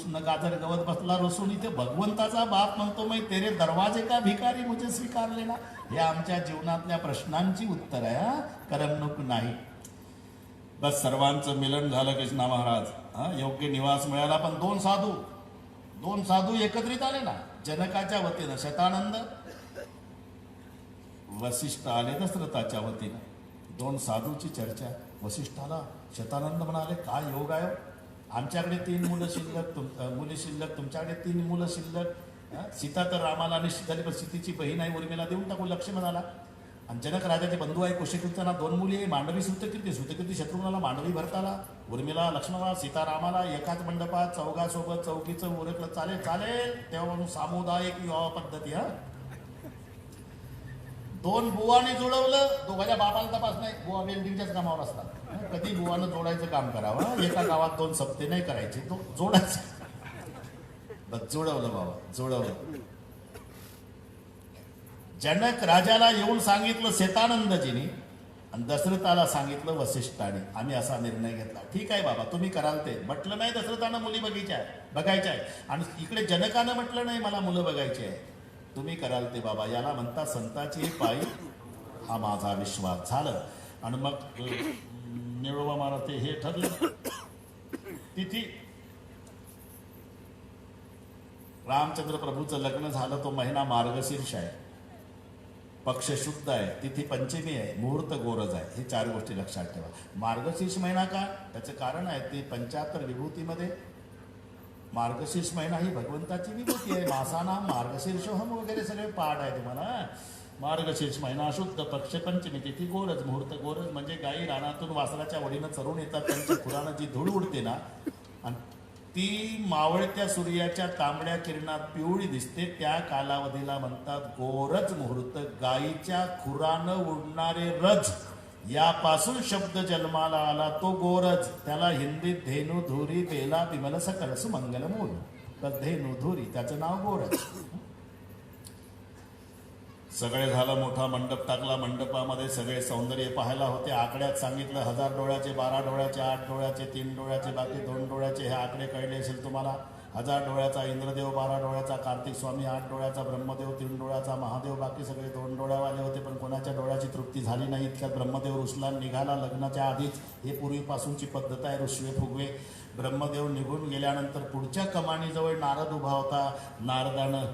न गाजर गवत बसला रसून इथे भगवंताचा बाप म्हणतो मी तेरे दरवाजे का भिकारी मुझे स्वीकार लेना. हे आमच्या जीवनातल्या प्रश्नांची उत्तर आहे हा, करमणूक नाही. बस सर्वांचं मिलन झालं कृष्णा महाराज. योग्य निवास मिळाला. पण दोन साधू एकत्रित आले ना. जनकाच्या वतीनं शतानंद, वसिष्ठ आले दशरथाच्या वतीनं. दोन साधूची चर्चा. वसिष्ठाला शतानंद म्हणाले काय योग आहे, आमच्याकडे 3 मुलं शिल्लक, मुली शिल्लक, तुमच्याकडे 3 मुलं शिल्लक. सीता तर रामाला निश्चित झाली, पण सीतेची बहीण आहे उर्मिला देऊन टाकू लक्ष्मण आला. आणि जनक राजाचे बंधू आहे कुशकीर्तना 2 मुली आहे. मांडवी सुतकीर्ती शत्रुघ्नाला, मांडवी भरताला, उर्मिला लक्ष्मणाला, सीतारामाला. एकाच मंडपात चौघासोबत चौकीचं उरकलं चालेल. तेव्हा सामुदायिक विवाह पद्धती. 2 बुवाने जुळवलं. दोघांच्या बापाला तपास नाही. बुवा वेल्डिंगच्याच कामावर असतात. कधी बुवानं जोडायचं काम करावं. एका गावात 2 सप्ते नाही करायचे, तो जोडायचं. बस जुळवलं बाबा, जुळवलं. जनक राजाला येऊन सांगितलं शतानंदजीनी आणि दशरथाला सांगितलं वसिष्ठाने. आम्ही असा निर्णय घेतला. ठीक आहे बाबा, तुम्ही कराल ते. म्हटलं नाही दशरथानं मुली बघायच्या आहे. आणि इकडे जनकानं म्हटलं नाही मला मुलं बघायची आहे. तुम्ही कराल ते बाबा. याला म्हणता संताची पायी. हा माझा विश्वास. झालं. आणि मग निळोबा महाराज ते हे ठरलं. तिथी रामचंद्र प्रभूचं लग्न झालं. तो महिना मार्गशीर्ष आहे, पक्ष शुद्ध आहे, तिथी पंचमी आहे, मुहूर्त गोरज आहे. हे 4 गोष्टी लक्षात ठेवा. मार्गशीर्ष महिना का, त्याचं कारण आहे ते 75 विभूतीमध्ये मार्गशीर्ष महिना ही भगवंताची विभूती आहे. मासाना मार्गशीर्षोहम वगैरे सगळे पाठ आहे तुम्हाला. मार्गशीर्ष महिना शुद्ध, पक्ष पंचमी, तिथी गोरज, मुहूर्त गोरज. म्हणजे गायी रानातून वासराच्या वडीनं चरून येतात, त्यांच्या खुरानं जी धूळ उडते ना, आणि ती मावळत्या सूर्याच्या तांबड्या किरणात पिवळी दिसते, त्या कालावधीला म्हणतात गोरज मुहूर्त. गायीच्या खुरानं उडणारे रज, यापासून शब्द जन्माला आला तो गोरज. त्याला हिंदीत धेनू धुरी बेला विमल सकल सुमंगल मूल. तर धेनू धुरी त्याचं नाव गोरज. सगळे झालं. मोठा मंडप टाकला. मंडपामध्ये सगळे सौंदर्य पाहायला होते. आकड्यात सांगितलं 1000 डोळ्याचे, 12 डोळ्याचे, 8 डोळ्याचे, 3 डोळ्याचे, बाकी 2 डोळ्याचे. हे आकडे कळले असेल तुम्हाला. 1000 डोळ्याचा इंद्रदेव, 12 डोळ्याचा कार्तिक स्वामी, 8 डोळ्याचा ब्रह्मदेव, 3 डोळ्याचा महादेव, बाकी सगळे 2 डोळ्यावाले होते. पण कोणाच्या डोळ्याची तृप्ती झाली नाही. इतक्यात ब्रह्मदेव रुसला निघाला. लग्नाच्या आधीच हे पूर्वीपासूनची पद्धत आहे, रुसवे फुगवे. ब्रह्मदेव निघून गेल्यानंतर पुढच्या कमानीजवळ नारद उभा होता. नारदानं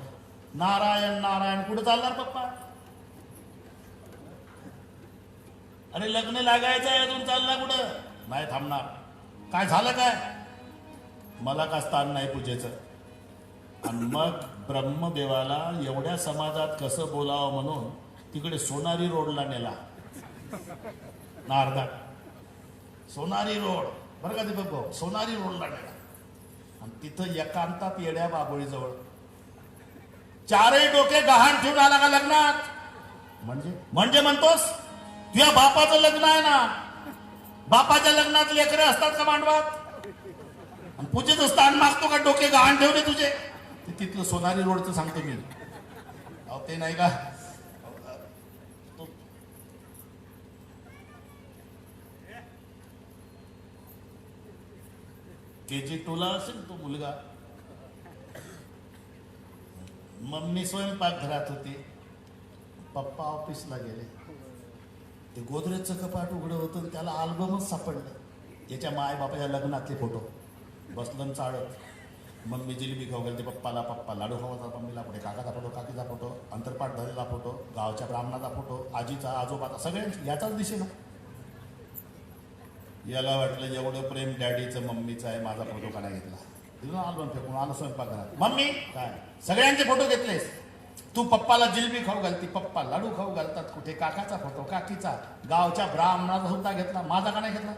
नारायण नारायण, कुठं चालणार पप्पा? अरे लग्न लागायचं आहे, अजून चालला कुठं? नाही थांबणार. काय झालं काय? मला का स्थान नाही पूजेचं? आणि मग ब्रह्मदेवाला एवढ्या समाजात कसं बोलावं म्हणून तिकडे सोनारी रोडला नेला नारदा. सोनारी रोड बरं का दीपक भाऊ, सोनारी रोडला नेला. आणि तिथं एकांतात येड्या बाबोळीजवळ 4ही डोके गहाण ठेवून आला का लग्नात? म्हणजे म्हणतोस तुझ्या बापाचं लग्न आहे ना, बापाच्या लग्नात लेकरे असतात का मांडवात? आणि पूजेचं स्थान मागतो का डोके गहाण ठेवले तुझे? तिथलं सोनारी रोडचं सांगतो मी. अहो ते नाही का, KG2 ला असेल तो मुलगा. मम्मी स्वयंपाकघरात होती, पप्पा ऑफिसला गेले. ते गोदरेजचं कपाट उघडं होतं आणि त्याला अल्बमच सापडलं. याच्या मायबापाच्या लग्नातले फोटो. बसलं चाळत. मम्मी जिलेबी खाऊ गेली, पप्पाला पप्पा लाडू खावाचा, मम्मीला पुढे काकाचा फोटो, काकीचा फोटो, अंतरपाठ झालेला फोटो, गावच्या ब्राह्मणाचा फोटो, आजीचा, आजोबाचा, सगळ्यांचा याचाच दिशे ना. याला वाटलं एवढं प्रेम डॅडीचं मम्मीचं आहे, माझा फोटो का नाही घेतला. तिथून अल्बम फेकून आलं स्वयंपाकघरात. मम्मी काय सगळ्यांचे फोटो घेतलेस तू? पप्पाला जिलेबी खाऊ घालती, पप्पा लाडू खाऊ घालतात, कुठे काकाचा फोटो, काकीचा, गावच्या ब्राह्मणाचा सुद्धा घेतला, माझा का नाही घेतला?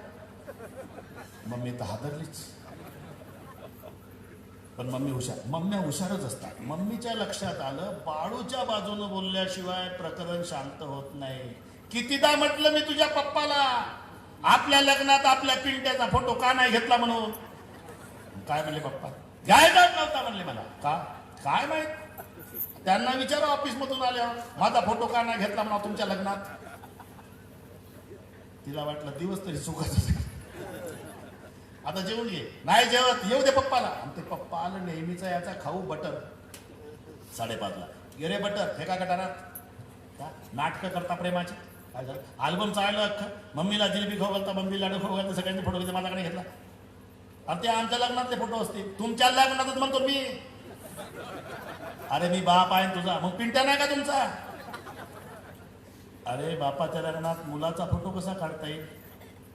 मम्मी तर हादरलीच. पण मम्म्या हुशारच असतात. मम्मीच्या लक्षात आलं बाळूच्या बाजूनं बोलल्याशिवाय प्रकरण शांत होत नाही. कितीदा म्हटलं मी तुझ्या पप्पाला आपल्या लग्नात आपल्या पिंट्याचा फोटो का नाही घेतला म्हणून. काय म्हणले पप्पा? घ्यायचाच नव्हता म्हणले मला. का काय माहित, त्यांना विचारा ऑफिस मधून आल्यावर, माझा फोटो का नाही घेतला म्हणा तुमच्या लग्नात. तिला वाटलं दिवस तरी सुखाचा. आता जेवून घे. नाही जेवत, येऊ दे पप्पाला. आणि ते पप्पा आपलं नेहमीचा याचा खाऊ बटर 5:30ला गिरे बटर फेका गटारात नाटकं करता प्रेमाचे काय झालं अल्बम चाललं अख्खं मम्मीला जिलेबी खाऊ घालता मम्मी लाडू खाऊ घालता सगळ्यांनी फोटो घेतला माझ्याकडे घेतला आणि ते आमच्या लग्नातले फोटो असतील तुमच्या लग्नातच म्हणतो मी अरे मी बाप आहे तुझा मग पिंट्या नाही का तुमचा अरे बापाच्या लग्नात मुलाचा फोटो कसा काढता येईल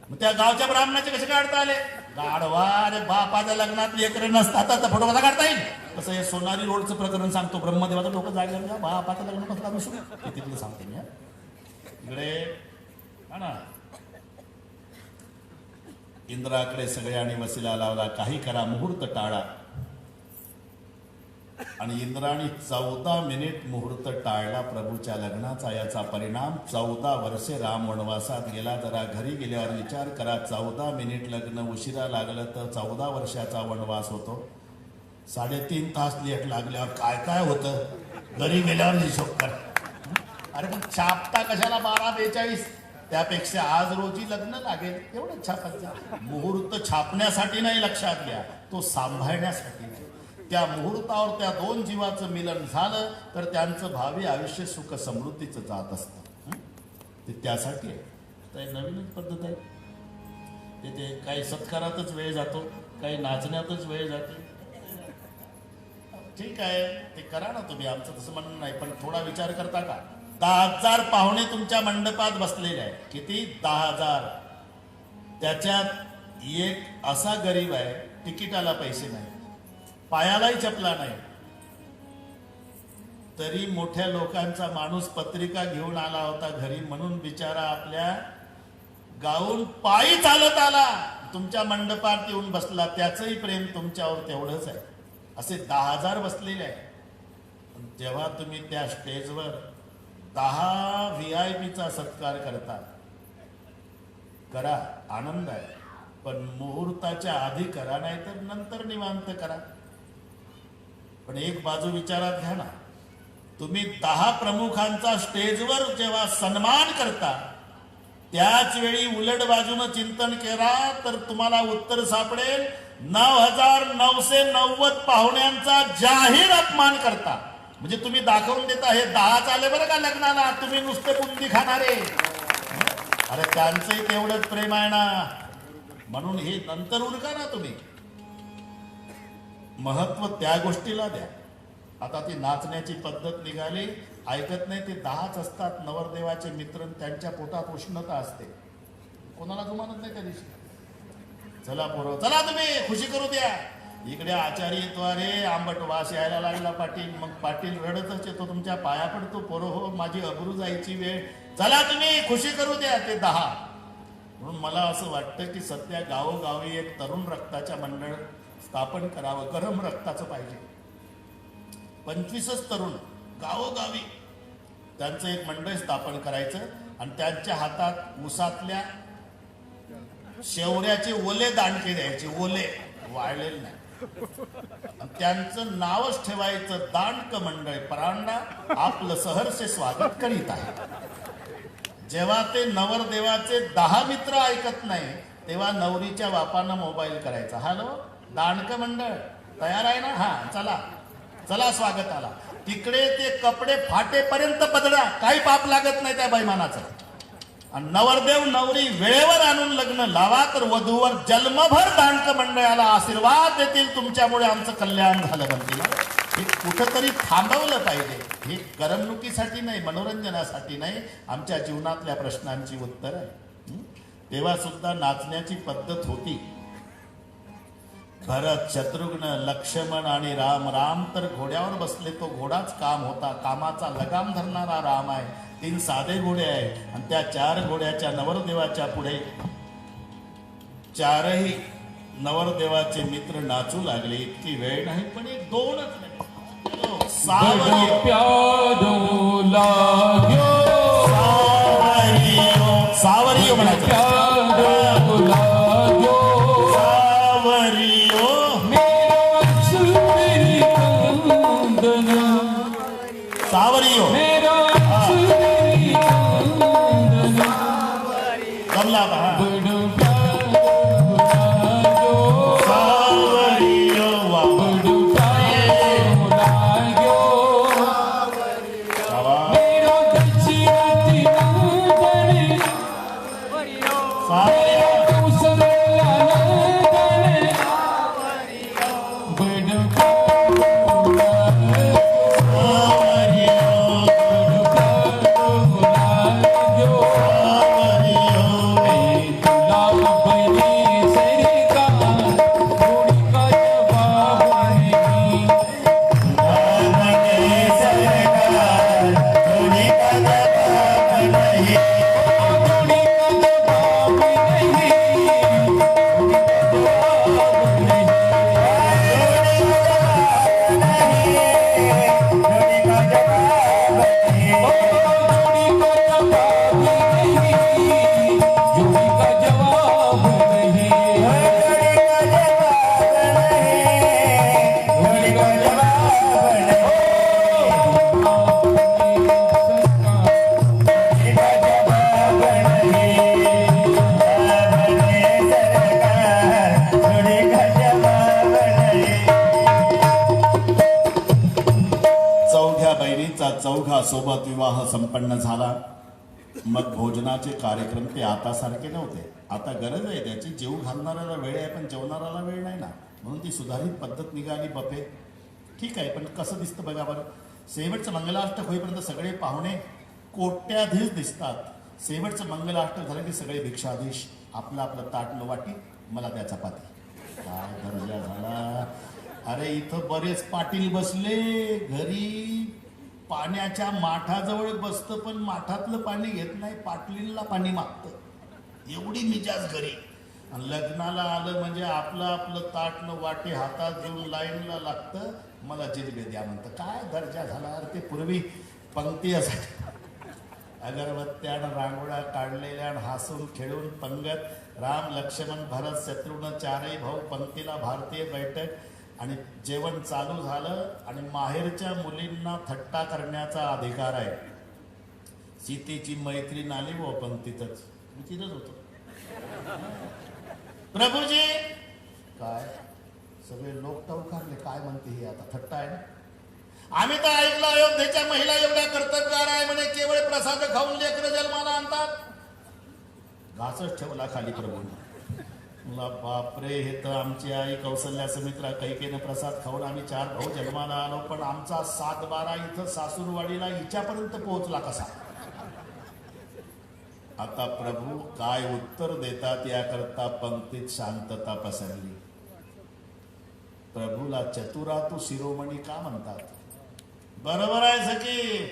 मग त्या गावच्या ब्राह्मणाचे कसे काढता आले गाढवा अरे बापाच्या लग्नात लेकरं नसतात तर फोटो कसा काढता येईल तसं हे सोनारी रोडचं प्रकरण सांगतो ब्रह्मदेवाचं लोक जागे का बापाचं लग्न कसला दिसू हे तिथलं सांगते मी इकडे हा ना इंद्राकडे सगळ्यांनी वसिला लावला काही करा मुहूर्त टाळा आणि इंद्राणी 14 मिनिट मुहूर्त टाळला प्रभूच्या लग्नाचा याचा परिणाम 14 वर्षे राम वनवासात गेला जरा घरी गेल्यावर विचार करा 14 मिनिट लग्न उशिरा लागलं तर 14 वर्षाचा वनवास होतो 3.5 तास लेट लागल्यावर काय काय होतं घरी गेल्यावर हिशोब कर अरे पण छापता कशाला 12:42 त्यापेक्षा आज रोजी लग्न लागेल एवढं छापायचं मुहूर्त छापण्यासाठी नाही लक्षात घ्या तो सांभाळण्यासाठी त्या मुहूर्तावर त्या 2 जीवाचं मिलन झालं तर त्यांचं भावी आयुष्य सुख समृद्धीचं जात असतं ते त्यासाठी आहे तर नवीनच पद्धत आहे ते काही सत्कारातच वेळ जातो काही नाचण्यातच वेळ जाते ठीक आहे ते करा ना तुम्ही आमचं तसं म्हणणं नाही पण थोडा विचार करता का 10,000 पाहुणे तुमच्या मंडपात बसलेले आहे किती 10,000 त्याच्यात एक असा गरीब आहे तिकिटाला पैसे नाही पायालाही चपला नाही तरी मोठ्या लोकांचा माणूस पत्रिका घेऊन आला होता घरी म्हणून बिचारा आपल्या गाऊन पायी चालत आला तुमच्या मंडपात येऊन बसला त्याचंही प्रेम तुमच्यावर तेवढंच आहे असे 10,000 बसलेले आहे जेव्हा तुम्ही त्या स्टेजवर 10 VIP सत्कार करता करा आनंद आहे पण मुहूर्ताच्या आधी करा नाही तर नंतर निवांत करा पण एक बाजू विचारात घ्या ना तुम्ही 10 प्रमुखांचा स्टेजवर जेव्हा सन्मान करता त्याच वेळी उलट बाजूनं चिंतन केला तर तुम्हाला उत्तर सापडेल 9,990 पाहुण्यांचा जाहीर अपमान करता म्हणजे तुम्ही दाखवून देता हे 10 आले बरं का लग्नाला तुम्ही नुसते बुंदी खाणारे अरे त्यांचंही तेवढंच प्रेम आहे ना म्हणून हे नंतर उरका ना तुम्ही महत्व त्या गोष्टीला द्या आता ती नाचण्याची पद्धत निघाली ऐकत नाही ते 10च असतात नवरदेवाचे मित्र त्यांच्या पोटात उष्णता असते कोणाला जुमानत नाही त्या दिवशी चला पोरं चला तुम्ही खुशी करू द्या इकडे आचारी येतो अरे आंबट वास यायला लागला पाटील मग पाटील रडतच येतो तुमच्या पाया पडतो पोरं हो माझी अब्रू जायची वेळ चला तुम्ही खुशी करू द्या ते 10 म्हणून मला असं वाटतं की सध्या गावोगावी एक तरुण रक्ताच्या मंडळ स्थापन करावं गरम रक्ताचं पाहिजे 25च तरुण गावोगावी त्यांचं एक मंडळ स्थापन करायचं आणि त्यांच्या हातात उसातल्या शेवऱ्याचे ओले दांडके द्यायचे ओले वाळलेले नाही त्यांचं नावच ठेवायचं दांडक मंडळ परांडा आपलं सहर्ष स्वागत करीत आहे जेव्हा ते नवरदेवाचे 10 मित्र ऐकत नाही तेव्हा नवरीच्या बापानं मोबाईल करायचा हॅलो दांडक मंडळ तयार आहे ना हा चला चला स्वागताला तिकडे ते कपडे फाटेपर्यंत बदला काही पाप लागत नाही त्या बैमानाचं आणि नवरदेव नवरी वेळेवर आणून लग्न लावा तर वधूवर जन्मभर दांडक मंडळाला आशीर्वाद देतील तुमच्यामुळे आमचं कल्याण झालं म्हणतील हे कुठंतरी थांबवलं पाहिजे हे करमणुकीसाठी नाही मनोरंजनासाठी नाही आमच्या जीवनातल्या प्रश्नांची उत्तर आहे तेव्हा सुद्धा नाचण्याची पद्धत होती भरत शत्रुघ्न लक्ष्मण आणि राम राम तर घोड्यावर बसले तो घोडाच काम होता कामाचा लगाम धरणारा राम आहे 3 साधे घोडे आहे आणि त्या 4 घोड्याच्या नवरदेवाच्या पुढे 4ही नवरदेवाचे मित्र नाचू लागले इतकी वेळ नाही पण एक 2च मिनिट सावरियो म्हणायचं सावरियो जमला सावरियो चौघा सोबत विवाह संपन्न झाला. मग भोजनाचे कार्यक्रम ते आता सारखे नव्हते. आता गरज आहे त्याची, जेव घालणाऱ्याला वेळ आहे पण जेवणाऱ्याला वेळ नाही ना, म्हणून ती सुधारित पद्धत निघाली. बफे ठीक आहे, पण कसं दिसतं बघा बरं. शेवटचं मंगलाष्टक होईपर्यंत सगळे पाहुणे कोट्याधीश दिसतात. शेवटचं मंगलाष्टक झालं की सगळे भिक्षाधीश. आपलं आपलं ताट न वाटी, मला त्या चपाती. काय दर्जा झाला. अरे इथं बरेच पाटील बसले. घरी पाण्याच्या माठाजवळ बसतं पण माठातलं पाणी घेत नाही, पाटलीला पाणी मागतं. एवढी मिजाज घरी. आणि लग्नाला आलं म्हणजे आपलं आपलं ताट न वाटे हातात घेऊन लाईनला लागतं. मला जिलबे द्या म्हणतं. काय दर्जा झाला. अरे ते पूर्वी पंक्ती असायची, अगरबत्त्या रांगोळ्या काढलेल्या हसून खेळून पंगत, राम लक्ष्मण भरत शत्रुघ्न चारही भाऊ पंक्तीला भारतीय बैठक. आणि जेवण चालू झालं आणि माहेरच्या मुलींना थट्टा करण्याचा अधिकार आहे. सीतेची मैत्रीण आली व पंक्तीतच, मी तिथंच होतो. प्रभूजी काय सगळे लोक टवकारले. काय म्हणते ही आता थट्टा आहे ना. आम्ही तर ऐकलं अयोध्येच्या महिला एवढ्या कर्तव्यगार आहे म्हणे, केवळ प्रसाद खाऊन लेकरं जन्माला आणतात. घासच ठेवला खाली प्रभूंनी. मला बापरे, हे तर आमची आई कौशल्या सुमित्रा कैकेने प्रसाद खाऊन आम्ही 4 भाऊ जन्माला आलो, पण आमचा 7-12 इथं सासूरवाडीला हिच्यापर्यंत पोहोचला कसा. आता प्रभू काय उत्तर देतात याकरता पंक्तीत शांतता पसरली. प्रभूला चतुरा तू शिरोमणी का म्हणतात. बरोबर आहे सखी,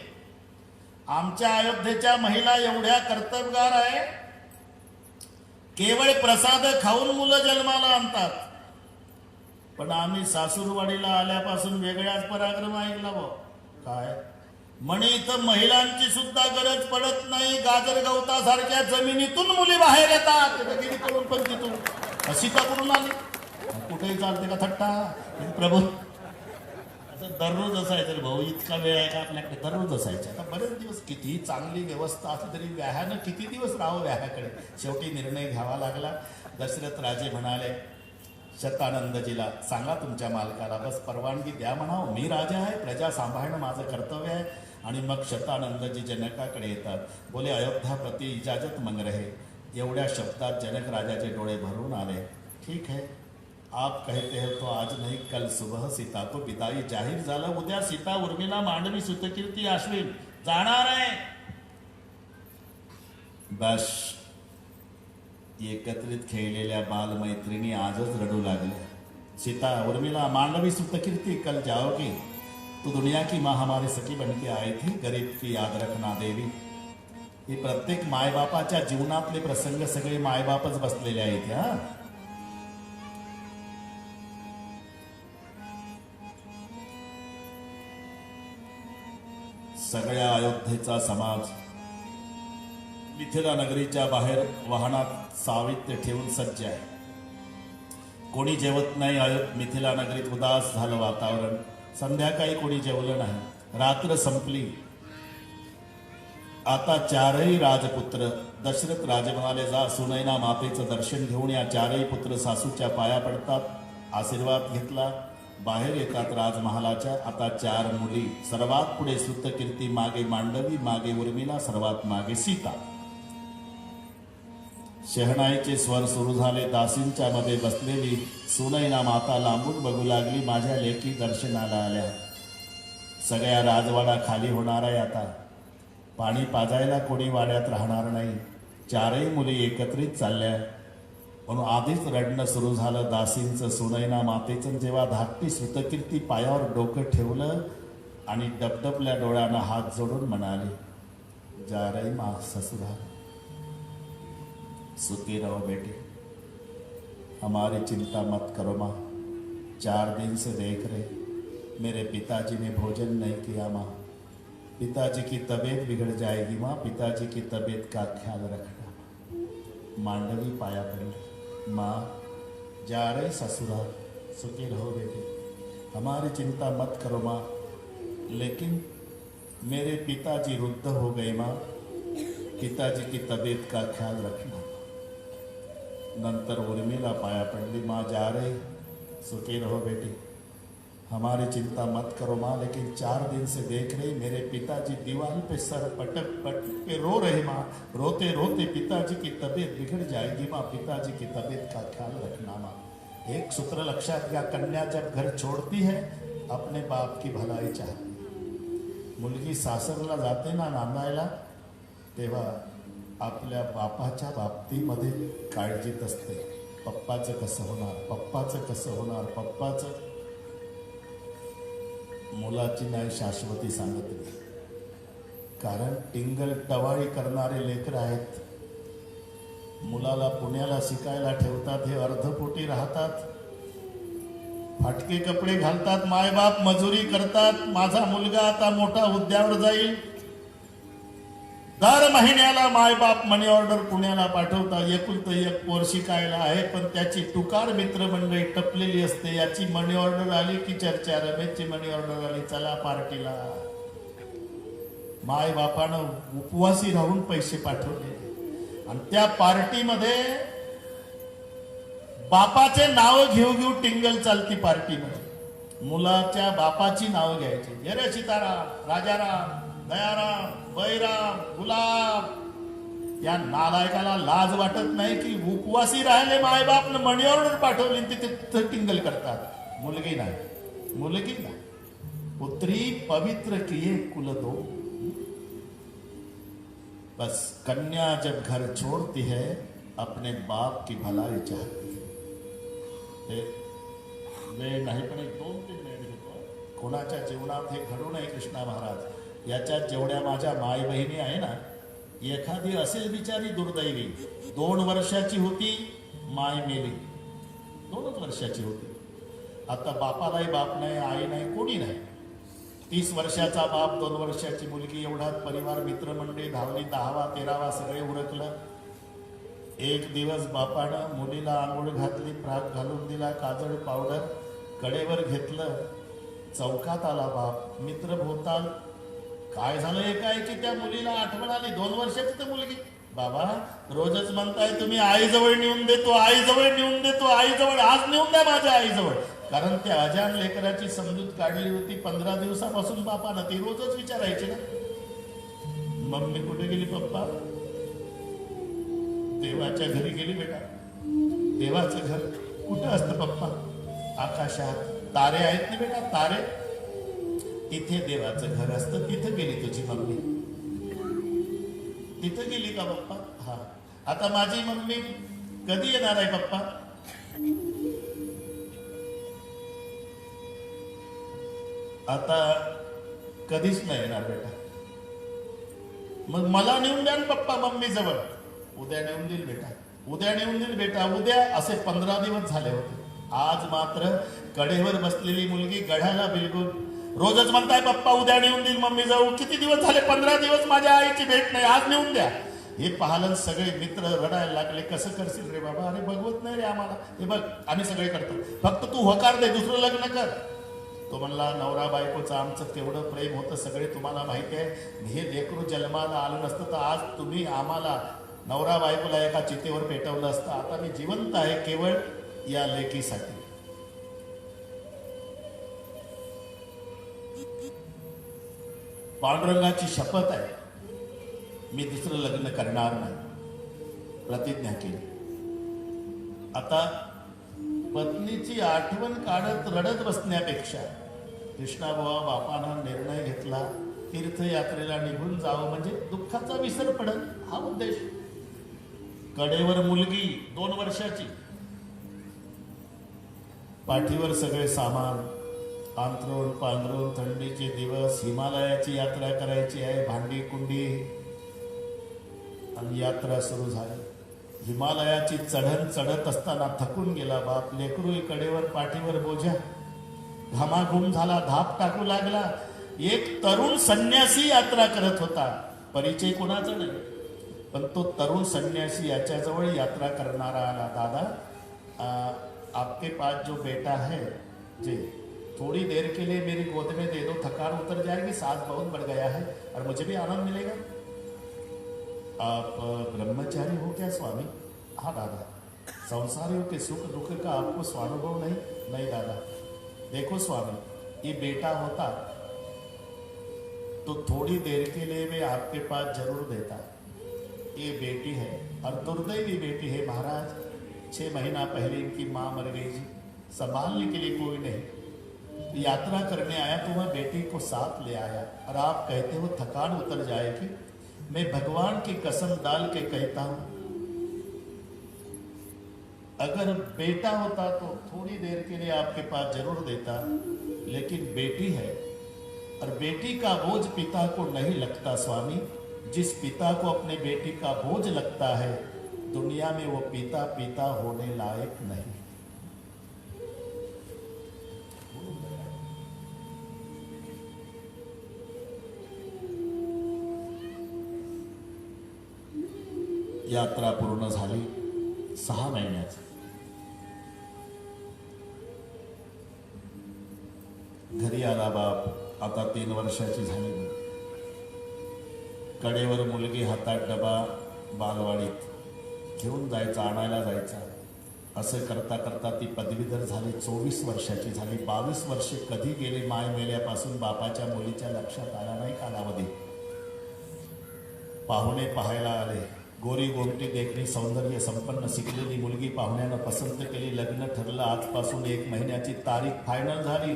आमच्या अयोध्येच्या महिला एवढ्या कर्तव्यगार आहे, केवळ प्रसाद खाऊन मुलं जन्माला आणतात. पण आम्ही सासूरवाडीला आल्यापासून वेगळ्याच पराक्रम ऐकला. काय म्हणे, इथं महिलांची सुद्धा गरज पडत नाही. गाजर गवतासारख्या जमिनीतून मुली बाहेर येतात. करून पण तिथून सीता करून आली. कुठेही चालते का थट्टा. प्रभू दररोज असायचं रे भाऊ, इतका वेळ आहे का आपल्याकडे. दररोज असायचं. आता बरेच दिवस कितीही चांगली व्यवस्था असली तरी व्याहानं किती दिवस राहावं व्याहाकडे. शेवटी निर्णय घ्यावा लागला. दशरथ राजे म्हणाले शतानंदजीला, सांगा तुमच्या मालकाला बस परवानगी द्या म्हणावं, मी राजा आहे, प्रजा सांभाळणं माझं कर्तव्य आहे. आणि मग शतानंदजी जनकाकडे येतात. बोले अयोध्याप्रती इजाजत मंग रहे. एवढ्या शब्दात जनक राजाचे डोळे भरून आले. ठीक है, आप कहते हो तो आज नहीं कल सुबह सीता को विदाई जाहीर झालं. उद्या सीता उर्मिला मांडवी सुतकीर्ती आश्विन जाणार आहे. बस एकत्रित खेळलेल्या बालमैत्रिणी आजच रडू लागल्या. सीता उर्मिला मांडवी सुतकीर्ती कल जाओगी. तू दुनिया की माँ हमारी सखी बनके आई थी, गरीब की याद रखना देवी. ही प्रत्येक मायबापाच्या जीवनातले प्रसंग सगळे मायबापच बसलेले आहेत. हा सगळ्या अयोध्येचा समाज मिथिला नगरीच्या बाहेर वाहनात सावित्र्य ठेवून सज्ज आहे. कोणी जेवत नाही. मिथिला नगरीत उदास झालं वातावरण. संध्याकाळी कोणी जेवलं नाही. रात्र संपली. आता 4ही राजपुत्र. दशरथ राजे म्हणाले, जा सुनैना मातेचं दर्शन घेऊन या. 4ही पुत्र सासूच्या पाया पडतात. आशीर्वाद घेतला. बाहेर येतात राजमहालाच्या. आता 4 मुली. सर्वात पुढे सुतकीर्ती, मागे मांडवी, मागे उर्मिला, सर्वात मागे सीता. शहनाईचे स्वर सुरू झाले. दासींच्या मध्ये बसलेली सुनैना माता लांबून बघू लागली. माझ्या लेकी दर्शनाला आल्या. सगळ्या राजवाडा खाली होणार आहे आता. पाणी पाजायला कोणी वाड्यात राहणार नाही. चारही मुली एकत्रित चालल्या म्हणून आधीच रडणं सुरू झालं दासींचं, सुनैना मातेचं. जेव्हा धाकटी सुतकीर्ती पायावर डोकं ठेवलं आणि डबडबल्या डोळ्यानं हात जोडून म्हणाली, जा रही माँ ससुराल, सुखी रहो बेटी, हमारी चिंता मत करो माँ. 4 दिन से देख रहे मेरे पिताजी ने भोजन नहीं किया माँ. पिताजी की तबीयत बिगड़ जाएगी माँ, पिताजी की तबीयत का ख्याल रखना. मांडवी पाया पड़ी. माँ जा रही ससुराल, सुखी रहो बेटी, हमारी चिंता मत करो माँ, लेकिन मेरे पिताजी वृद्ध हो गए माँ, पिताजी की तबीयत का ख्याल रखना. नंतर उर्मिला पाया पड़ली. माँ जा रही, सुखी रहो बेटी, हमारी चिंता मत करो माँ, लेकिन 4 दिन से देख रही मेरे पिताजी दीवार पे सर पटक पटक के रो रहे माँ. रोते रोते पिताजी की तबीयत बिगड़ जाएगी माँ, पिताजी की तबीयत का ख्याल रखना माँ. एक सूत्र लक्षात घ्या. कन्या जब घर छोड़ती है अपने बाप की भलाई चाहती. मुलगी सासरला जाते ना नांदायला, तेव्हा आपल्या बापाच्या बाबतीमध्ये काळजीत असते. पप्पाचं कसं होणार, पप्पाचं कसं होणार, पप्पाचं. मुलाची नाही शाश्वती सांगत नाही, कारण टिंगल टवाळी करणारे लेकर आहेत. मुलाला पुण्याला शिकायला ठेवतात, हे अर्धपोटी राहतात, फाटके कपडे घालतात, मायबाप मजुरी करतात. माझा मुलगा आता मोठा हुद्द्यावर जाईल. दर महिन्याला मायबाप मनी ऑर्डर पुण्याला पाठवतात. एकुलतं एक पोर शिकायला आहे, पण त्याची टुकार मित्रमंडळी टपलेली असते. याची मनी ऑर्डर आली की चर्चा, रमेशची मनी ऑर्डर आली, चला पार्टीला. मायबापानं उपवासी राहून पैसे पाठवले आणि त्या पार्टीमध्ये बापाचे नाव घेऊ घेऊ टिंगल चालती. पार्टीमध्ये मुलाच्या बापाची नाव घ्यायची. रे सीताराम, राजाराम, दयाराम, बैराम, गुलाब. या नालायकाला लाज वाटत नाही की उपवासी राहिले, मायबापनं मनी ऑर्डर पाठवली, तिथे टिंगल करतात. मुलगी नाही, मुलगी नाही. पुत्री पवित्र किए कुल दो. बस कन्या जब घर छोड़ती है अपने बाप की भलाई चाहती है. वेळ नाही पण 2-3 मिनिट घेतो. कोणाच्या जीवनात हे घडू नये कृष्णा महाराज. याच्यात जेवढ्या माझ्या माय बहिणी आहे ना, एखादी असेल बिचारी दुर्दैवी. 2 वर्षाची होती, माय मेली. 2च वर्षाची होती. आता बापालाही बाप नाही, आई नाही, कोणी नाही. 30 वर्षाचा बाप, 2 वर्षाची मुलगी, एवढाच परिवार, मित्रमंडळी, धावली. 10वा 13वा सगळे उरकलं. एक दिवस बापानं मुलीला आंघोळ घातली, फ्राक घालून दिला, काजळ पावडर कडेवर घेतलं. चौकात आला बाप. मित्र भोवताल. काय झालं एकाएकी त्या मुलीला आठवण आली. 2 वर्षाची तर मुलगी. बाबा रोजच म्हणताय तुम्ही आईजवळ नेऊन देतो, आईजवळ नेऊन देतो, आईजवळ. आज नेऊन द्या माझ्या आईजवळ. कारण त्या अजान लेकराची समजूत काढली होती 15 दिवसापासून बापानं. ती रोजच विचारायची ना, मम्मी कुठे गेली पप्पा? देवाच्या घरी गेली बेटा. देवाचं घर कुठं असतं पप्पा? आकाशात तारे आहेत ना बेटा, तारे. तिथे देवाचं घर असतं. तिथे गेली तुझी मम्मी. तिथे गेली का पप्पा? हा. आता माझी मम्मी कधी येणार आहे पप्पा? आता कधीच नाही येणार बेटा. मग मला नेऊन द्या ना पप्पा मम्मी जवळ. उद्या नेऊन देईल बेटा, उद्या नेऊन देईल बेटा, उद्या. असे 15 दिवस झाले होते. आज मात्र कडेवर बसलेली मुलगी गड्याला बिलगून रोजच म्हणताय पप्पा उद्या नेऊन देईल मम्मी जाऊ. किती दिवस झाले? 15 दिवस माझ्या आईची भेट नाही, आज नेऊन द्या. हे पाहलं सगळे मित्र रडायला लागले. कसं करशील रे बाबा? अरे बघवत नाही रे आम्हाला. हे बघ आम्ही सगळे करतो, फक्त तू होकार दे, दुसरं लग्न कर. तो म्हणला नवरा बायकोचं आमचं केवढं प्रेम होतं सगळे तुम्हाला माहिती आहे. हे लेकरू जन्माला आलं नसतं तर आज तुम्ही आम्हाला नवरा बायकोला एका चितेवर पेटवलं असतं. आता मी जिवंत आहे केवळ या लेकीसाठी. पांडुरंगाची शपथ आहे, मी दुसरं लग्न करणार नाही. प्रतिज्ञा केली. आता पत्नीची आठवण काढत रडत बसण्यापेक्षा कृष्णाबुवा बापानं निर्णय घेतला तीर्थयात्रेला निघून जावं म्हणजे दुःखाचा विसर पडत, हा उद्देश. कडेवर मुलगी 2 वर्षाची, पाठीवर सगळे सामान, अंथरूण पांघरूण, थंडीचे दिवस, हिमालयाची यात्रा करायची आहे, भांडी कुंडी, आणि यात्रा सुरू झाली. हिमालयाची चढण चढत असताना थकून गेला बाप. लेकरू कडेवर पाठीवर बोझ्या, घामाघूम झाला, धाप टाकू लागला. एक तरुण संन्यासी यात्रा करत होता, परिचय कोणाचा नाही, पण तो तरुण संन्यासी याच्याजवळ यात्रा करणारा आला. दादा, आपके पास जो बेटा है जी, थोड़ी देर के लिए मेरी गोद में दे दो, थकान उतर जाएगी, सांस बहुत बढ़ गया है और मुझे भी आनंद मिलेगा. आप ब्रह्मचारी हो क्या स्वामी? हाँ दादा. संसारियों के सुख दुख का आपको स्वानुभव नहीं? नहीं दादा. देखो स्वामी, ये बेटा होता तो थोड़ी देर के लिए मैं आपके पास जरूर देता. ये बेटी है और दुर्दैवी बेटी है महाराज. 6 महीना पहले इनकी माँ मर गई जी, संभालने के लिए कोई नहीं. यात्रा करने आया तो मैं बेटी को साथ ले आया और आप कहते हो थकान उतर जाएगी. मैं भगवान की कसम डाल के कहता हूं, अगर बेटा होता तो थोड़ी देर के लिए आपके पास जरूर देता, लेकिन बेटी है और बेटी का बोझ पिता को नहीं लगता स्वामी. जिस पिता को अपने बेटी का बोझ लगता है, दुनिया में वो पिता पिता होने लायक नहीं. यात्रा पूर्ण झाली. 6 महिन्याची घरी आला बाप. आता 3 वर्षाची झाली. कडेवर मुलगी, हातात डबा, बालवाडीत घेऊन जायचा, आणायला जायचा. असं करता करता ती पदवीधर झाली. 24 वर्षाची झाली. 22 वर्षे कधी गेली माय मेल्यापासून बापाच्या मुलीच्या लक्षात आला नाही कालावधी. पाहुणे पाहायला आले. गोरी गोमटी देखणी सौंदर्य संपन्न शिकलेली मुलगी पाहुण्यानं पसंत केली. लग्न ठरलं. आजपासून 1 महिन्याची तारीख फायनल झाली.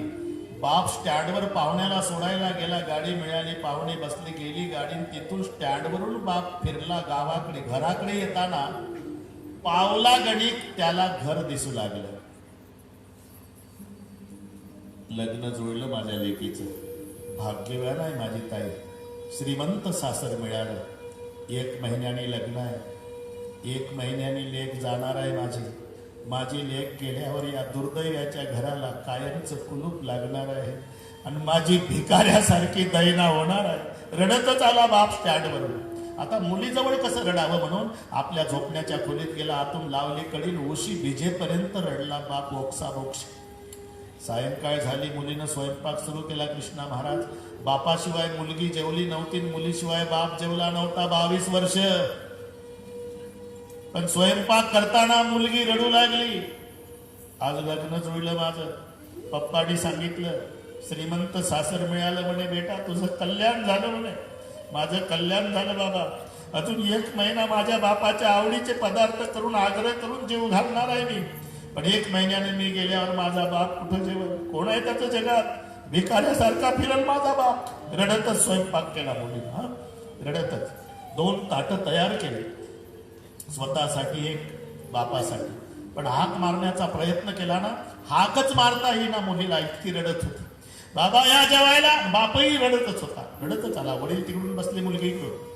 बाप स्टँडवर पाहुण्याला सोडायला गेला. गाडी मिळाली, पाहुणे बसले, गेली गाडी. तिथून स्टँडवरून बाप फिरला गावाकडे. घराकडे येताना पावला गणिक त्याला घर दिसू लागलं. लग्न जुळलं माझ्या लेकीचं. भाग्यवान आहे माझी ताई. श्रीमंत सासर मिळालं. 1 महिन्याने लग्न आहे. 1 महिन्याने लेक जाणार आहे माझी. माझी लेक गेल्यावर या दुर्दैवाच्या घराला कायमचं कुलूप लागणार आहे आणि माझी भिकाऱ्यासारखी दैना होणार आहे. रडतच आला बाप स्टँडवरून. आता मुलीजवळ कसं रडावं म्हणून आपल्या झोपण्याच्या खोलीत गेला. आतून लावली कडी, उशी भिजेपर्यंत रडला बाप ओक्साबोक्ष. सायंकाळ झाली. मुलीनं स्वयंपाक सुरू केला. कृष्णा महाराज, बापाशिवाय मुलगी जेवली नव्हती, मुलीशिवाय बाप जेवला नव्हता 22 वर्ष. पण स्वयंपाक करताना मुलगी रडू लागली. आज लग्न जुळलं माझं. पप्पानी सांगितलं, श्रीमंत सासर मिळालं म्हणे. बेटा तुझं कल्याण झालं म्हणे. माझं कल्याण झालं बाबा. अजून 1 महिना माझ्या बापाच्या आवडीचे पदार्थ करून आग्रह करून जीव घालणार आहे मी. पण 1 महिन्याने मी गेल्यावर माझा बाप कुठं जेवण? कोण आहे त्याचं जगात? भिकाऱ्यासारखा फिरल माझा बाप. रडतच स्वयंपाक केला मुली. हा, रडतच 2 ताटं तयार केले, स्वतःसाठी एक, बापासाठी. पण हाक मारण्याचा प्रयत्न केला ना, हाकच मारता येईना मुलीला, इतकी रडत होती. बाबा या जेवायला. बापही रडतच होता. रडतच आला. वडील तिकडून बसले, मुलगी इकडून.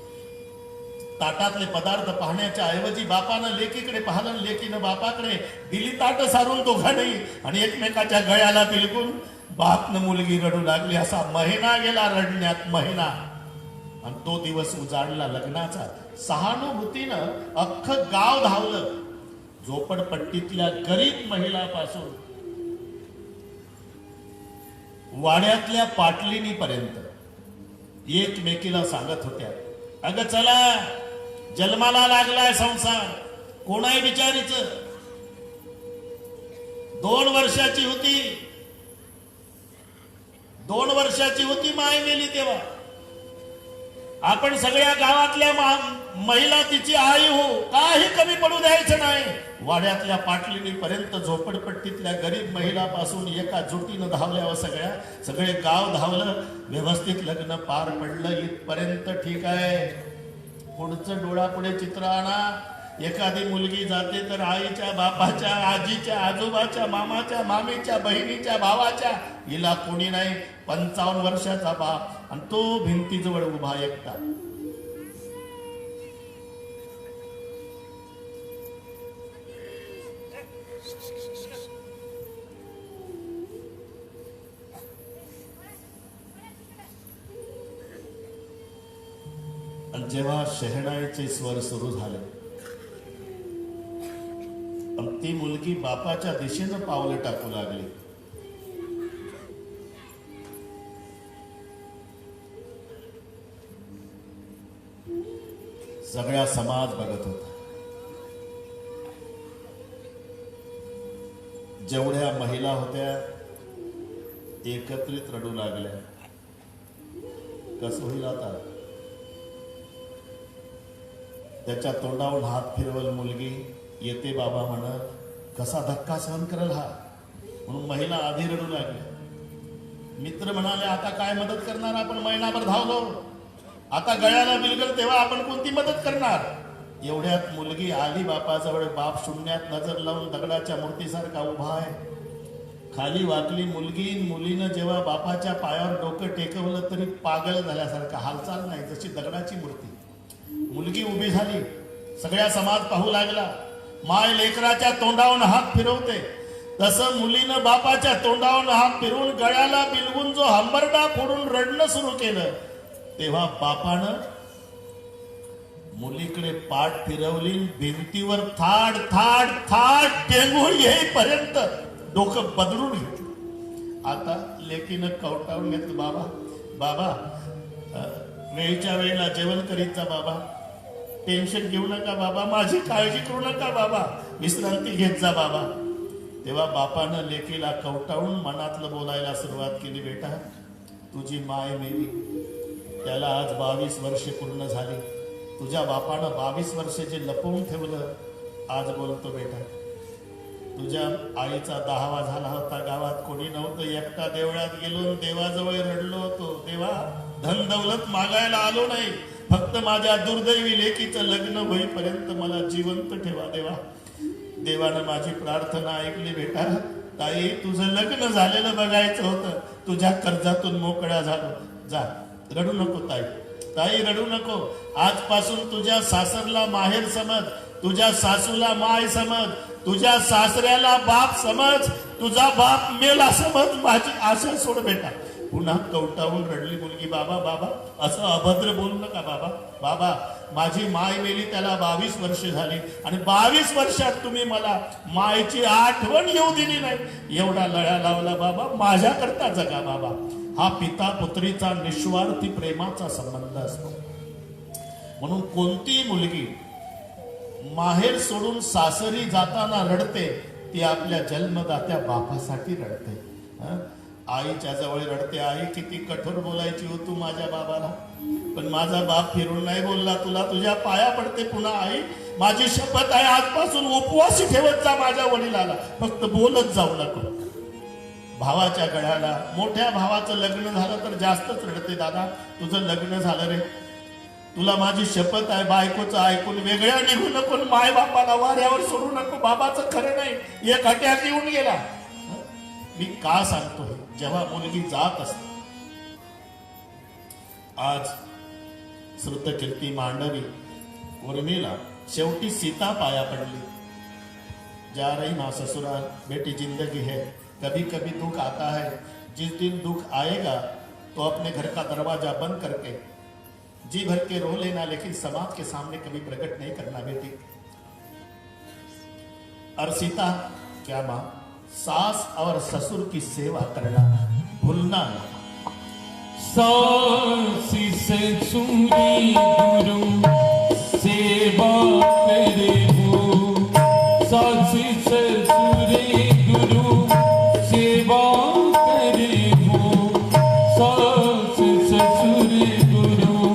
ताटातले पदार्थ पाहण्याच्या ऐवजी बापानं लेकीकडे पाहिलं, लेकीनं बापाकडे. दिली ताट सारून दोघांनी आणि एकमेकाच्या गळ्याला बिलकून. बापनं मुलगी रडू लागली. असा महिना गेला रडण्यात, महिना. आणि तो दिवस उजाडला लग्नाचा. सहानुभूतीनं अख्खं गाव धावलं. झोपडपट्टीतल्या गरीब महिलापासून वाड्यातल्या पाटलिनीपर्यंत एकमेकीला सांगत होत्या, अगं चला जन्माला लागलाय संसार. कोण आहे बिचारीच? 2 वर्षाची होती. 2 वर्षाची होती माय मेली तेव्हा. आपण सगळ्या गावातल्या महिला तिची आई हो, काही कमी पडू द्यायचं नाही. वाड्यातल्या पाटलिनीपर्यंत झोपडपट्टीतल्या गरीब महिलापासून एका जुटीनं धावल्यावर सगळे गाव धावलं. व्यवस्थित लग्न पार पडलं इथपर्यंत ठीक आहे. पुढचं डोळापुढे चित्र आणा. एखादी मुलगी जाते तर आईच्या, बापाच्या, आजीच्या, आजोबाच्या, मामाच्या, मामीच्या, बहिणीच्या, भावाच्या, हिला कोणी नाही. 55 वर्षाचा बाप आणि तो भिंतीजवळ उभा एकटा. आणि जेव्हा शहनाईचे स्वर सुरू झाले, ती मुलगी बापाच्या दिशेनं पावलं टाकू लागली. सगळा समाज बघत होता. जेवढ्या महिला होत्या एकत्रित रडू लागल्या. कसं होईल आता? त्याच्या तोंडावरून हात फिरवल मुलगी. येते बाबा म्हणत. कसा धक्का सहन करेल हा, म्हणून महिला आधी रडू लागल्या. मित्र म्हणाले, आता काय मदत करणार? आपण महिनाभर धावलो, आता गळ्याला बिलगल, तेव्हा आपण कोणती मदत करणार? एवढ्यात मुलगी आली बापाजवळ. बाप शून्यात नजर लावून दगडाच्या मूर्तीसारखा उभा आहे. खाली वाकली मुलगी. मुलीनं जेव्हा बापाच्या पायावर डोकं टेकवलं तरी पागल झाल्यासारखं, हालचाल नाही, जशी दगडाची मूर्ती. मुलगी उभी झाली. सगळ्या समाज पाहू लागला. माय लेकराच्या तोंडावरून हात फिरवते, तसं मुलीनं बापाच्या तोंडावरून हात फिरवून गळ्याला बिलगून जो हंबरडा फोडून रडणं सुरू केलं, तेव्हा बापानं मुलीकडे पाठ फिरवली. भिंतीवर थाड थाड थाड टेंगून येईपर्यंत डोकं बदलून घेतलं. आता लेकीनं कवटावून घेतलं. बाबा बाबा वेळच्या वेळेला जेवण करीत जा बाबा, टेन्शन घेऊ नका बाबा, माझी काळजी करू नका बाबा, विश्रांती घेत जा बाबा. तेव्हा बापानं लेकीला कवटावून मनातलं बोलायला सुरुवात केली. बेटा, तुझी माय मेली, त्याला आज 22 वर्षे पूर्ण झाली. तुझ्या बापानं 22 वर्षे जे लपवून ठेवलं, आज बोलतो बेटा. तुझ्या आईचा 10वा झाला होता, गावात कोणी नव्हतं, एकटा देवळात गेलो, देवाजवळ रडलो होतो. देवा, धन दौलत मागायला आलो नाही, फक्त माझ्या दुर्दैवी लेकीचं लग्न होईपर्यंत मला जिवंत ठेवा देवा. देवानं माझी प्रार्थना ऐकली. बेटा, ताई, तुझं लग्न झालेलं बघायचं होतं, तुझ्या कर्जातून मोकळा झालो. जा, रडू नको ताई, ताई रडू नको. आजपासून तुझ्या सासरला माहेर समज, तुझ्या सासूला माय समज, तुझ्या सासऱ्याला बाप समज, तुझा बाप मेला समज, माझी आशा सोड बेटा. पुन्हा कवटावून रडली मुलगी. बाबा बाबा, असं अभद्र बोलू नका बाबा. बाबा, माझी माय मेली, त्याला 22 वर्ष झाली, आणि 22 वर्षात तुम्ही मला मायची आठवण येऊ दिली नाही. एवढा लळा लावला बाबा, माझ्याकरता जगा बाबा. हा पिता पुत्रीचा निस्वार्थी प्रेमाचा संबंध असतो. म्हणून कोणती मुलगी माहेर सोडून सासरी जाताना रडते, ती आपल्या जन्मदात्या बापासाठी रडते. आईच्या जवळ रडते. आई किती कठोर बोलायची हो तू माझ्या बाबाला, पण माझा बाप फिरून नाही बोलला. तुला तुझ्या पाया पडते. पुन्हा आई, माझी शपथ आहे, आजपासून उपवासी ठेवत जा माझ्या वडिलाला, फक्त बोलत जाऊ नको. भावाच्या गळ्याला, मोठ्या भावाचं लग्न झालं तर जास्तच रडते. दादा, तुझं लग्न झालं रे, तुला माझी शपथ आहे, बायकोचं ऐकून वेगळ्या निघू नको, माय बापाला वाऱ्यावर सोडू नको. बाबाचं खरं नाही, एक अटॅक येऊन गेला. मी का सांगतोय? जेव्हा मुलगी जात असते, आज श्रुतकीर्ती मांडवी उर्मिला, शेवटी सीता पाया पडली. जा रही मां ससुराल, बेटी जिंदगी है, कभी कभी दुख आता है, जिस दिन दुख आएगा तो अपने घर का दरवाजा बंद करके जी भर के रो लेना, लेकिन समाज के सामने कभी प्रकट नहीं करना बेटी. और सीता, क्या मां, सास और ससुर की सेवा करना भूलना ना. सासी ससुरी गुरु सेवा करे हो, सासी ससुरी गुरु सेवा करे हो, सासी ससुरी गुरु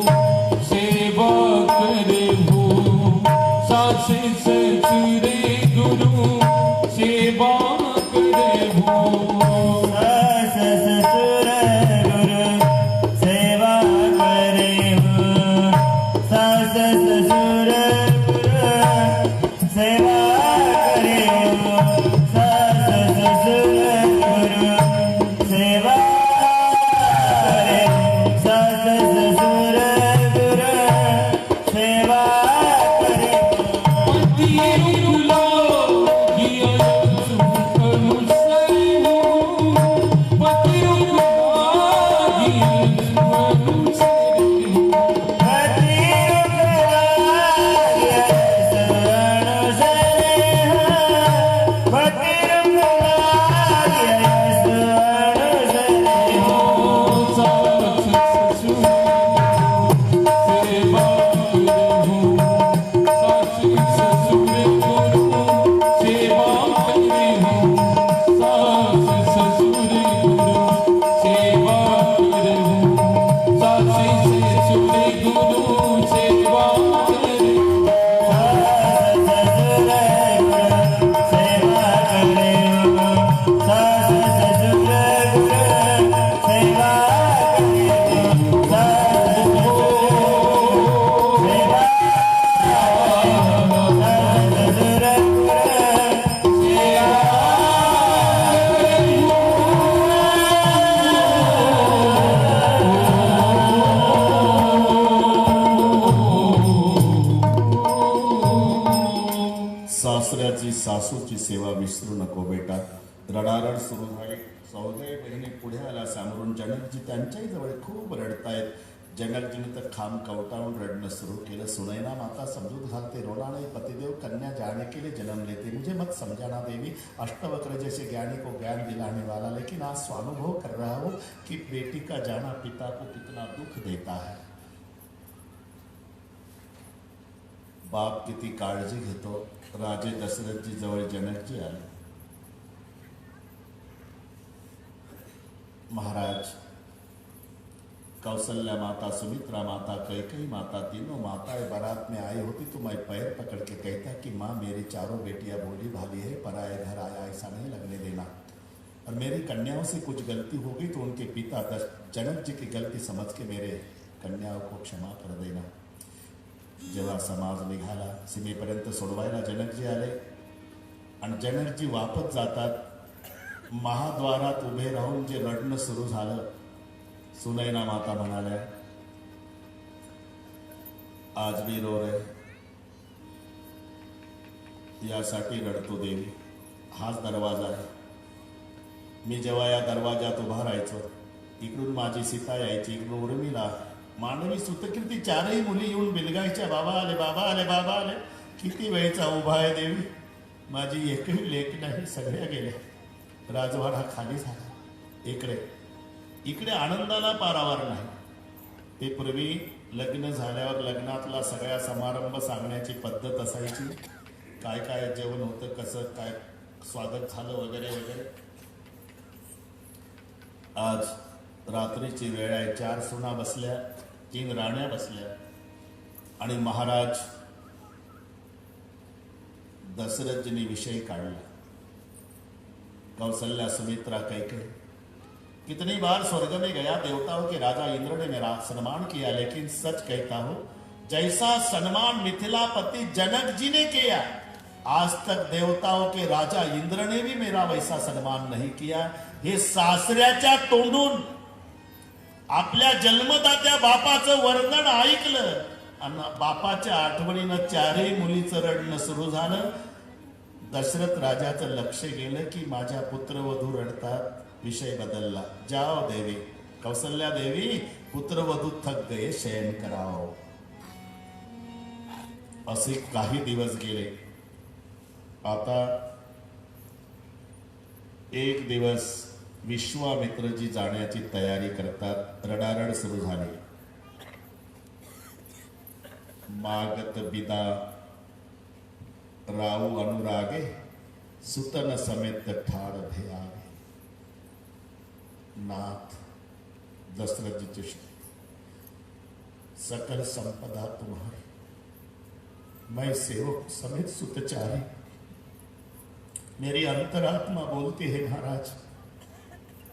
सासूची सेवा विसरू नको बेटा. रडारड सुरू झाली. सौदय बहिणी पुढे आला सामोरून. जनकजी त्यांच्याही जवळ खूप रडतायत. जनकजीने तर खांब कवटाळून रडणं सुरू केलं. सुनैना माता समजूत घालते, रोना नहीं पतिदेव कन्या जाने के लिए जन्म लेते, मुझे मत समझाना देवी. अष्टवक्र जैसे ज्ञानी को ज्ञान दिलाने वाला, लेकिन आज स्वानुभव कर रहा हूं कि बेटी का जाना पिता को कितना दुख देता है. बाप किती काळजी घेतो. राजे दशरथजी जवळ जनकजी आले. महाराज, कौशल्या माता, सुमित्रा माता, कैकई माता, तीनों माताएं बारात में आई होती तो मैं पैर पकड़ के कहता कि माँ मेरी चारों बेटियां बोली भाली है, पराए घर आया ऐसा नहीं लगने देना. और मेरी कन्याओं से कुछ गलती हो गई तो उनके पिता जनक जी की गलती समझ के मेरे कन्याओं को क्षमा कर देना. जेव्हा समाज निघाला, सीमेपर्यंत सोडवायला जनकजी आले आणि जनकजी वापस जातात. महाद्वारात उभे राहून जे रडणं सुरू झालं, सुनैना माता म्हणाल्या, आज भी रो रहे, यासाठी रडतो देवी. हाच दरवाजा आहे. मी जेव्हा या दरवाजात उभा राहायचो, इकडून माझी सीता यायची, इकडून उर्मिला, मानवी सुतकीर्ती, चारही मुली येऊन बिलगायच्या, बाबा आले, बाबा आले, बाबा आले. किती वेळचा उभा आहे देवी, माझी एकही लेक नाही, सगळ्या गेल्या. राजवाडा खाली झाला. इकडे आनंदाला पारावार नाही. ते पूर्वी लग्न झाल्यावर लग्नातला सगळ्या समारंभ सांगण्याची पद्धत असायची. काय काय जेवण होतं, कसं काय स्वागत झालं वगैरे वगैरे. आज रात्रीची वेळ आहे. 4 सुना बसल्या, 3 राण्या बसल्या आणि महाराज दशरथजींनी विषय काढला. कौशल्या, सुमित्रा, कैकेयी, कितनी बार स्वर्ग में गया, देवताओं के राजा इंद्र ने मेरा सम्मान किया, लेकिन सच कहता हूं, जैसा सम्मान मिथिलापति जनक जी ने किया, आज तक देवताओं के राजा इंद्र ने भी मेरा वैसा सम्मान नहीं किया. हे सासऱ्याच्या तोंडून आपल्या जन्मदात्या बापाचं वर्णन ऐकलं आणि बापाच्या आठवणीनं 4ही मुलीचं रडणं सुरू झालं. दशरथ राजाचं लक्ष गेलं की माझ्या पुत्रवधू रडतात. विषय बदलला. जाओ देवी, कौशल्या देवी, पुत्रवधू थक गए, शयन कराओ. असे काही दिवस गेले. आता एक दिवस विश्वामित्रजी जाण्याची तयारी करतात. रडारड सुरू झाली. मागत बिदा राऊ अनुरागे, सुतन समेत ठाड़ भयागे. नाथ दशरथ जी, सकल संपदा तुम्हारी, मैं सेवक समेत सुतचारी. मेरी अंतरात्मा बोलती है महाराज,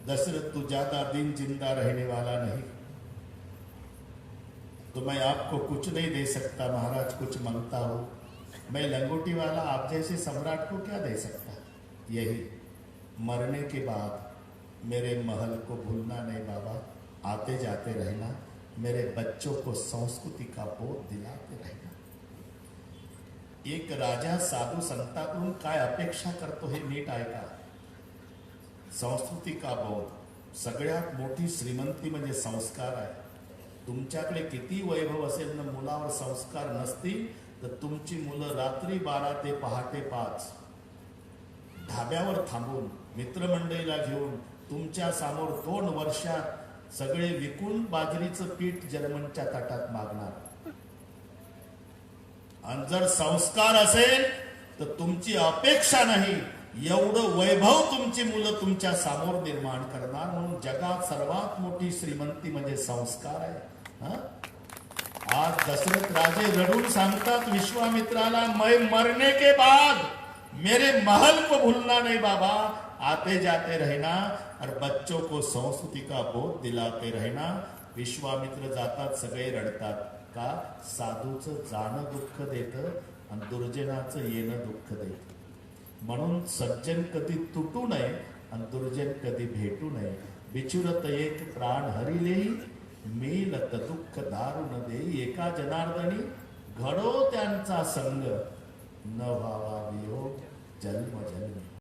दशरथ तू ज्यादा दिन जिंदा रहने वाला नहीं, तो मैं आपको कुछ नहीं दे सकता महाराज. कुछ मांगता हो, मैं लंगोटी वाला आप जैसे सम्राट को क्या दे सकता. यही मरने के बाद मेरे महल को भूलना नहीं बाबा, आते जाते रहना, मेरे बच्चों को संस्कृति का बोध दिलाते रहना. एक राजा साधू संताकडून काय अपेक्षा करतो हे नीट ऐका. संस्कृती का बोध. सगळ्यात मोठी श्रीमंती म्हणजे संस्कार आहे. तुमच्याकडे किती वैभव असेल ना, मुलावर संस्कार नसतील तर तुमची मुलं रात्री 12 ते पहाटे 5 ढाब्यावर थांबून मित्रमंडळीला घेऊन तुमच्या समोर 2 वर्षात सगळे विकून बाजरीचं पीठ जर्मनच्या ताटात मागणार. आणि जर संस्कार असेल तर तुमची अपेक्षा नाही एवढं वैभव तुमची मुलं तुमच्या समोर निर्माण करणार. म्हणून जगात सर्वात मोठी श्रीमंती म्हणजे संस्कार आहे. आज दशरथ राजे रडून सांगतात विश्वामित्राला, मैं मरने के बाद मेरे महल को भूलना नहीं बाबा, आते जाते रहना और बच्चों को संस्कृति का बोध दिलाते रहना. विश्वामित्र जातात, सगळे रडतात. का? साधूचं जाणं दुःख देतं आणि दुर्जनाचं येणं दुःख देतं. म्हणून सज्जन कधी तुटू नये आणि दुर्जन कधी भेटू नये. बिचुरत एक प्राण हरिलेही, मेलत दुःख दारुण देई. एका जनार्दनी घडो त्यांचा संग, न व्हावा वियोग जन्म जन्म